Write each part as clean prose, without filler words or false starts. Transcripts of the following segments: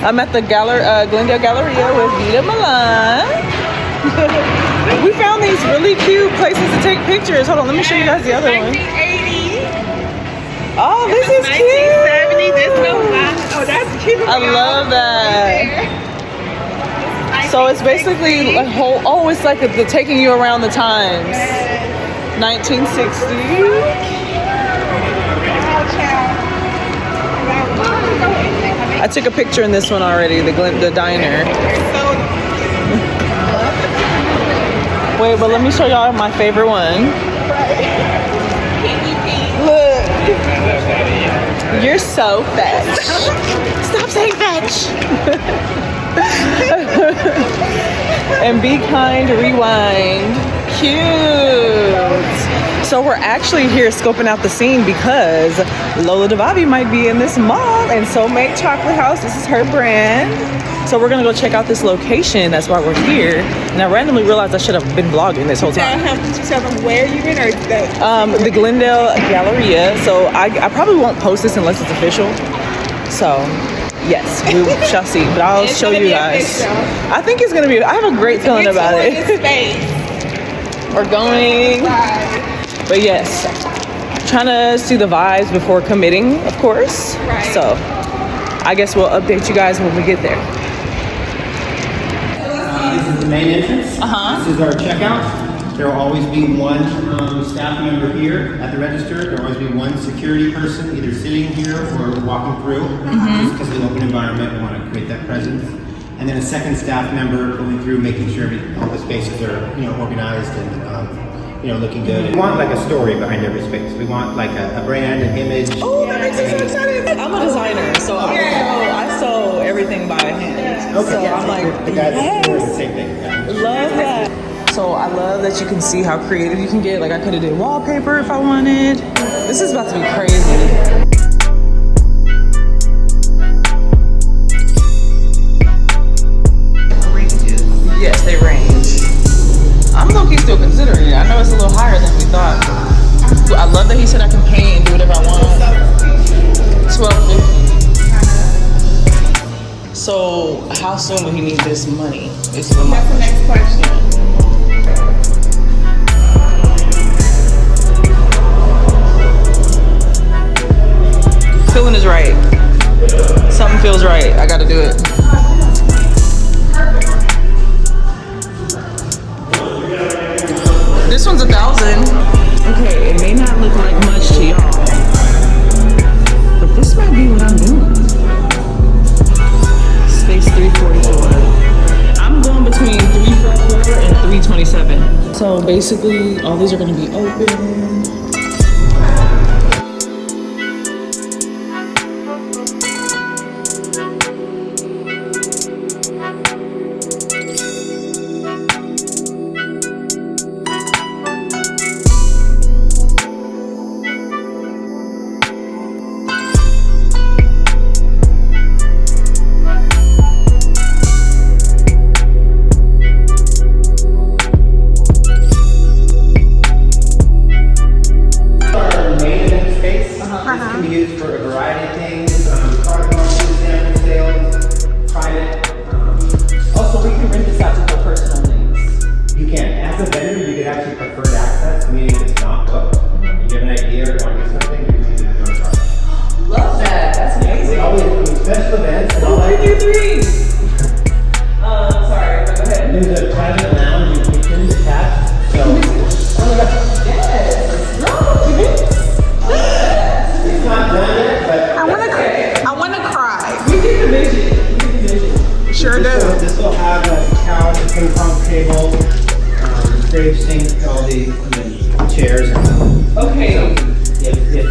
I'm at the Glendale Galleria with Vita Milan. We found these really cute places to take pictures. Hold on, let me show you guys the other one. 1980. Oh, this is 1970. cute. There's no line. Oh, that's cute. I love that. So it's basically like it's like the taking you around the times. 1960. I took a picture in this one already, the diner. Wait, but let me show y'all my favorite one. Look. You're so fetch. Stop saying fetch. And be kind, rewind. Cute. So we're actually here scoping out the scene because Lola Devavi might be in this mall, and So Make Chocolate House, this is her brand. So we're gonna go check out this location. That's why we're here. And I randomly realized I should have been vlogging this whole time. Tell them where you've been, or the Glendale Galleria. So I probably won't post this unless it's official. So yes, we shall see. But I'll show you guys. I think it's gonna be. I have a great feeling about it. We're going. But yes, trying to see the vibes before committing, of course. Right. So I guess we'll update you guys when we get there. This is the main entrance. This is our checkout. There will always be one staff member here at the register. There will always be one security person either sitting here or walking through. Just because of the open environment, we want to create that presence. And then a second staff member going through, making sure all the spaces are organized and looking good. We want like a story behind every space. We want like a brand, an image. Oh, that makes me so excited. I'm a designer, so I sew everything by hand. Okay. So I'm like, the guys that do the same thing. Yeah. love that. So I love that you can see how creative you can get. Like I could have did wallpaper if I wanted. This is about to be crazy. Yes, they range. I'm low-key still considering it. I know it's a little higher than we thought. I love that he said I can pay and do whatever I want. $12.50. So how soon will he need this money? That's the next question. Feeling is right. Something feels right. I gotta do it. This one's 1,000. Okay, it may not look like much to y'all, but this might be what I'm doing. Space 344. I'm going between 344 and 327. So basically, all these are gonna be open.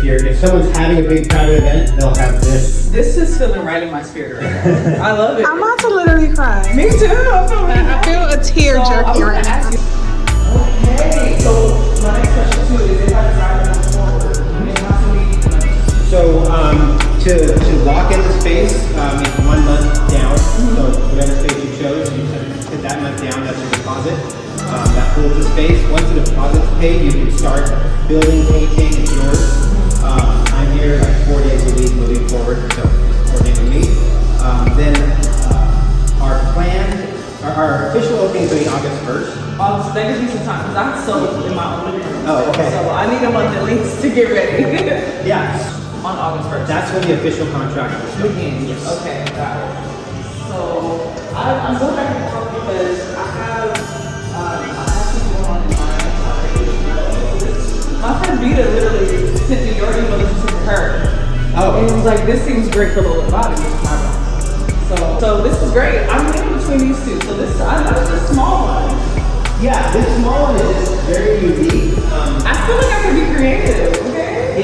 If someone's having a big private event, they'll have this. This is feeling right in my spirit right now. I love it. I'm about to literally cry. Me too. I feel a tear jerking right now. Okay, so my next question too is if I drive them forward, So to lock in the space, it's 1 month down. So whatever space you chose, you put that month down, that's your deposit. That holds the space. Once the deposit's paid, you can start building, painting, it's yours. I'm here like 4 days a week moving forward, so it's coordinating with me. Then our planned, our official opening is going to be August 1st. That gives me some time because I'm so in my own living room. Oh, okay. So I need a month at least to get ready. Yes. On August 1st. That's when the official contract will start. Begins. Yes. Okay, got it. So I'm going back and forth because I have some going on in my friend Vita literally sent me your email to send to her. Oh. And it was like, this seems great for Lola Body, which is my boss. So this is great. I'm in between these two. So this, I know it's a small one. Yeah, this small one is just very unique. I feel like I can be creative, okay?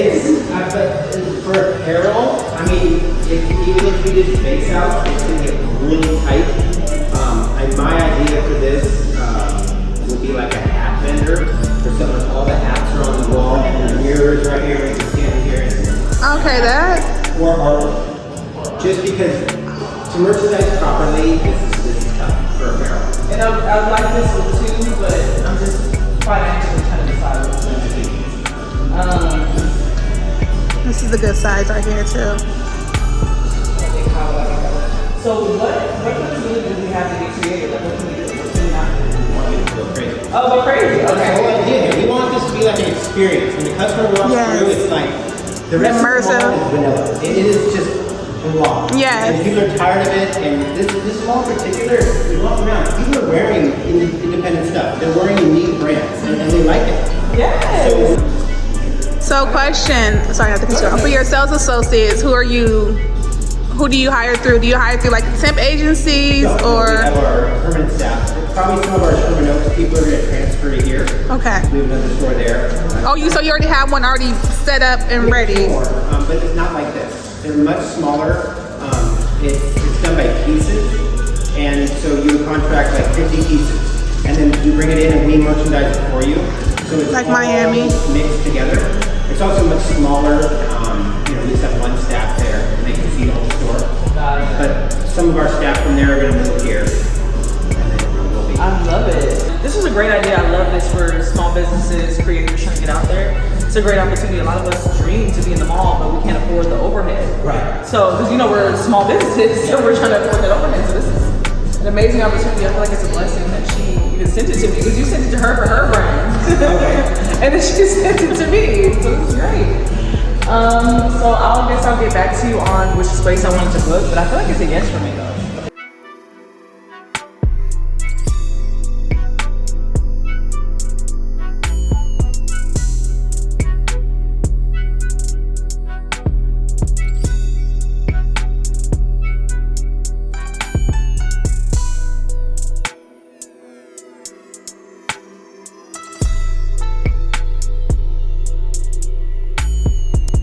But for apparel, I mean, even if we did space out, it's going to get really tight. My idea for this would be like a hat vendor, where some of all the hats are on the wall, and the mirrors right here, we can stand here. Okay, that. Or artwork. Just because to merchandise properly, this is tough for apparel. And I would like this one too, but I'm just financially trying to decide what to do. This is a good size right here too. So what flexibility do we have to get creative? Like what can we do? What can we not do? We want it to go crazy. Oh, go crazy. That's the whole Okay. idea here. We want this to be like an experience. When the customer walks Yes. through, it's like the rest Immersive. of the mall is vanilla. It is just blah. Yes. And people are tired of it. And this mall in particular, we walk around. People are wearing independent stuff. They're wearing unique brands, and they like it. Yes. So question, sorry, I have to control. For your sales associates, who do you hire through? Do you hire through like temp agencies We or? have our permanent staff. Probably some of our Sherman Oaks people are going to transfer to here. Okay. We have another store there. Oh, so you already have one already set up and ready. More, but it's not like this. They're much smaller. It's done by pieces, and so you would contract like 50 pieces, and then you bring it in and we merchandise it for you. So it's Like all Miami. mixed together. It's also much smaller. We just have one staff there, and they can see the whole store. But some of our staff from there are going to move here, and then we'll be. I love it. This is a great idea. I love this for small businesses, creators trying to get out there. It's a great opportunity. A lot of us dream to be in the mall, but we can't afford the overhead. Right. So, because we're small businesses, so we're trying to afford that overhead. So this is an amazing opportunity. I feel like it's a blessing that she even sent it to me, because you sent it to her for her brand. And then she sent it to me. So this is great. So I guess I'll get back to you on which space I wanted to book, but I feel like it's a yes for me though.